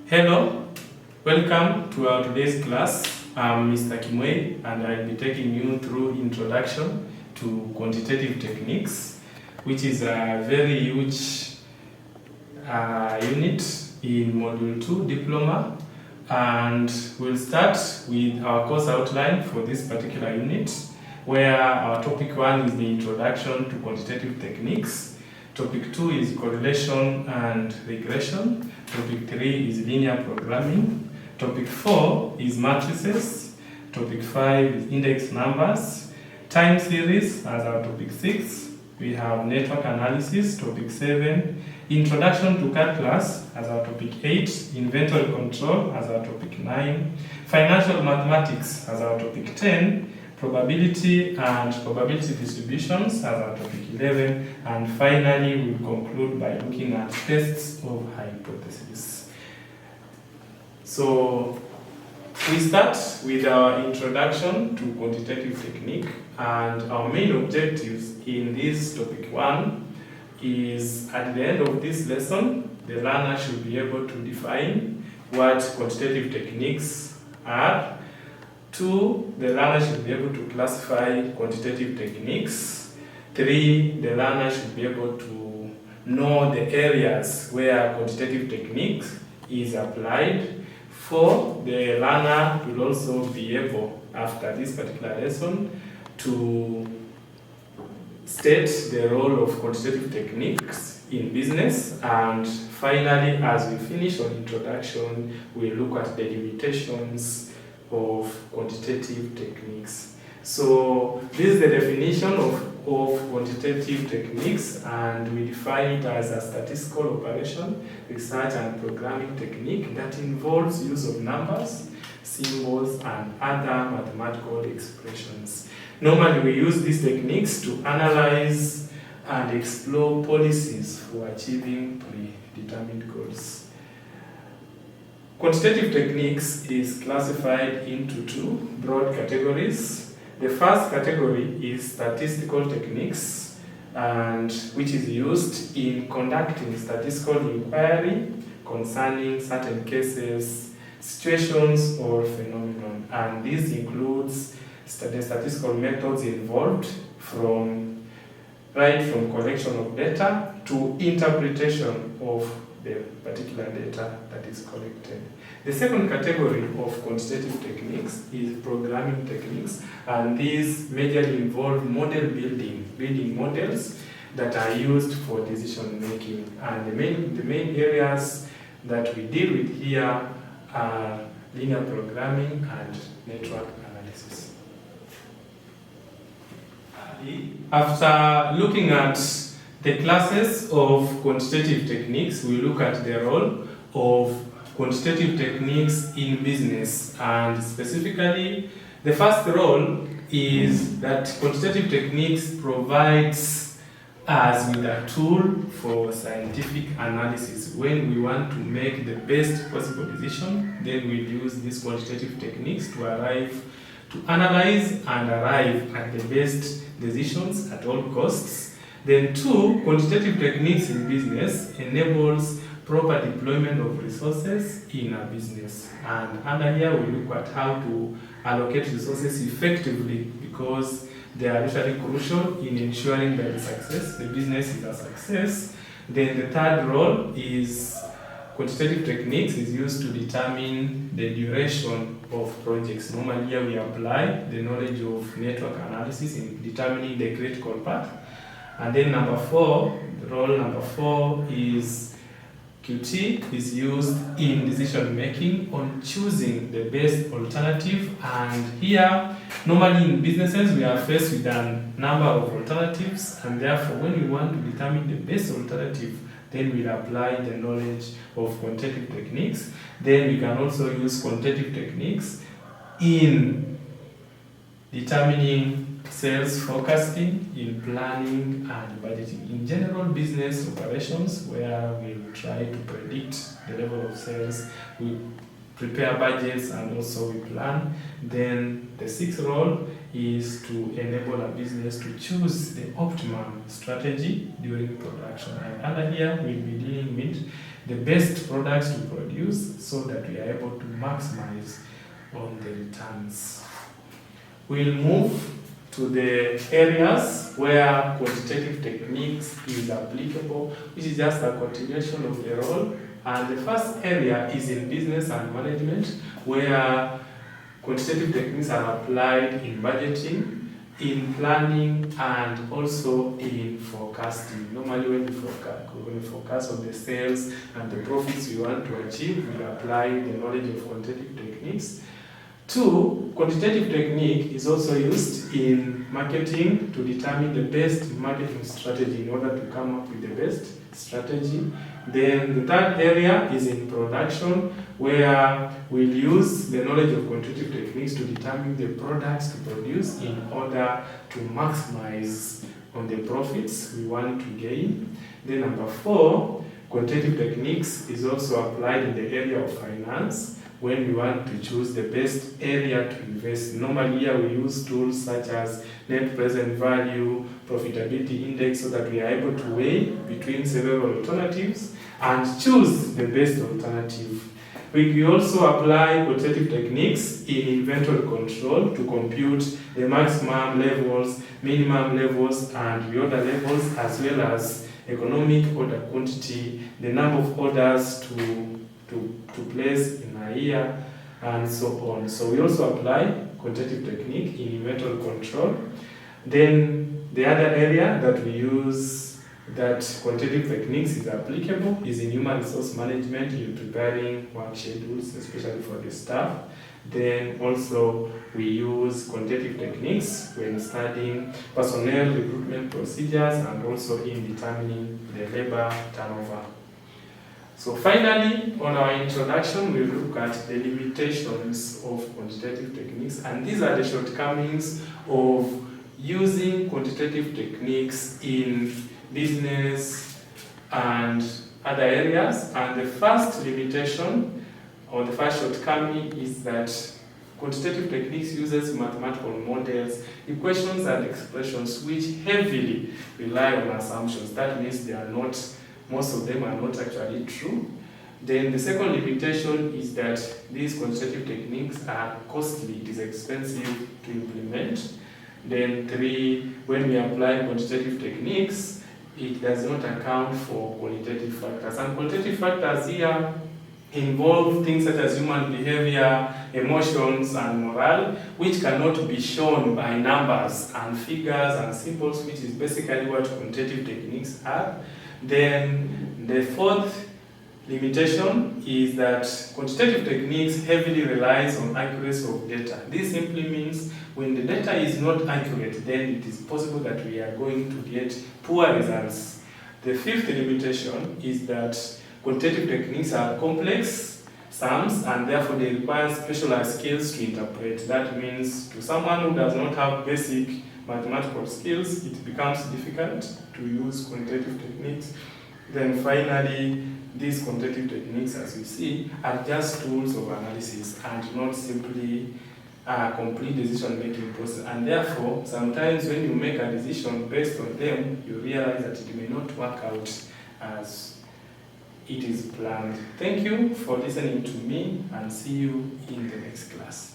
Hello, welcome to our today's class. I'm Mr. Kimwei and I'll be taking you through Introduction to Quantitative Techniques, which is a very huge unit in Module 2 Diploma. And we'll start with our course outline for this particular unit, where our topic 1 is the Introduction to Quantitative Techniques. Topic 2 is correlation and regression. Topic 3 is linear programming. Topic 4 is matrices. Topic 5 is index numbers. Time series as our topic 6. We have network analysis, topic 7. Introduction to calculus as our topic 8. Inventory control as our topic 9. Financial mathematics as our topic 10. Probability and probability distributions as our topic 11, and finally we'll conclude by looking at tests of hypotheses. So we start with our introduction to quantitative technique, and our main objectives in this topic 1 is at the end of this lesson, the learner should be able to define what quantitative techniques are. 2, the learner should be able to classify quantitative techniques. 3, the learner should be able to know the areas where quantitative techniques is applied. 4, the learner will also be able, after this particular lesson, to state the role of quantitative techniques in business. And finally, as we finish on introduction, we look at the limitations of quantitative techniques. So this is the definition of quantitative techniques, and we define it as a statistical operation, research and programming technique that involves use of numbers, symbols and other mathematical expressions. Normally we use these techniques to analyze and explore policies for achieving predetermined goals. Quantitative techniques is classified into 2 broad categories. The first category is statistical techniques, and which is used in conducting statistical inquiry concerning certain cases, situations, or phenomenon. And this includes the statistical methods involved right from collection of data to interpretation of the particular data that is collected. The second category of quantitative techniques is programming techniques, and these majorly involve model building models that are used for decision making. And the main areas that we deal with here are linear programming and network analysis. After looking at the classes of quantitative techniques, we look at the role of quantitative techniques in business, and specifically the first role is that quantitative techniques provides us with a tool for scientific analysis. When we want to make the best possible decision, then we use these quantitative techniques to analyze and arrive at the best decisions at all costs. Then 2, quantitative techniques in business enables proper deployment of resources in a business. And under here we look at how to allocate resources effectively, because they are usually crucial in ensuring that the business is a success. Then the third role is quantitative techniques is used to determine the duration of projects. Normally here we apply the knowledge of network analysis in determining the critical path. And then role number 4 is QT is used in decision making on choosing the best alternative. And here, normally in businesses, we are faced with a number of alternatives, and therefore when we want to determine the best alternative, then we'll apply the knowledge of quantitative techniques. Then we can also use quantitative techniques in determining sales forecasting, in planning and budgeting. In general business operations, where we'll try to predict the level of sales, we prepare budgets and also we plan. Then the 6th role is to enable a business to choose the optimum strategy during production. And under here we'll be dealing with the best products to produce so that we are able to maximize on the returns. We'll move to the areas where quantitative techniques is applicable, which is just a continuation of the role. And the first area is in business and management, where quantitative techniques are applied in budgeting, in planning, and also in forecasting. Normally when we forecast on the sales and the profits we want to achieve, we apply the knowledge of quantitative techniques. 2, quantitative technique is also used in marketing to determine the best marketing strategy in order to come up with the best strategy. Then the third area is in production, where we'll use the knowledge of quantitative techniques to determine the products to produce in order to maximize on the profits we want to gain. Then number 4, quantitative techniques is also applied in the area of finance, when we want to choose the best area to invest. Normally here we use tools such as net present value, profitability index, so that we are able to weigh between several alternatives and choose the best alternative. We also apply quantitative techniques in inventory control to compute the maximum levels, minimum levels, and reorder levels, as well as economic order quantity, the number of orders to place in a year, and so on. So we also apply quantitative technique in inventory control. Then the other area that we use that quantitative techniques is applicable is in human resource management, in preparing work schedules, especially for the staff. Then also we use quantitative techniques when studying personnel recruitment procedures and also in determining the labor turnover. So finally, on our introduction, we look at the limitations of quantitative techniques, and these are the shortcomings of using quantitative techniques in business and other areas. And the first limitation or the first shortcoming is that quantitative techniques uses mathematical models, equations and expressions which heavily rely on assumptions. That means most of them are not actually true. Then the second limitation is that these quantitative techniques are costly, it is expensive to implement. Then 3, when we apply quantitative techniques, it does not account for qualitative factors. And qualitative factors here involve things such as human behavior, emotions, and morale, which cannot be shown by numbers and figures and symbols, which is basically what quantitative techniques are. Then the fourth limitation is that quantitative techniques heavily relies on accuracy of data. This simply means when the data is not accurate, then it is possible that we are going to get poor results. The fifth limitation is that quantitative techniques are complex sums and therefore they require specialized skills to interpret. That means to someone who does not have basic mathematical skills, it becomes difficult to use quantitative techniques. Then finally, these quantitative techniques, as we see, are just tools of analysis and not simply a complete decision-making process. And therefore, sometimes when you make a decision based on them, you realize that it may not work out as it is planned. Thank you for listening to me, and see you in the next class.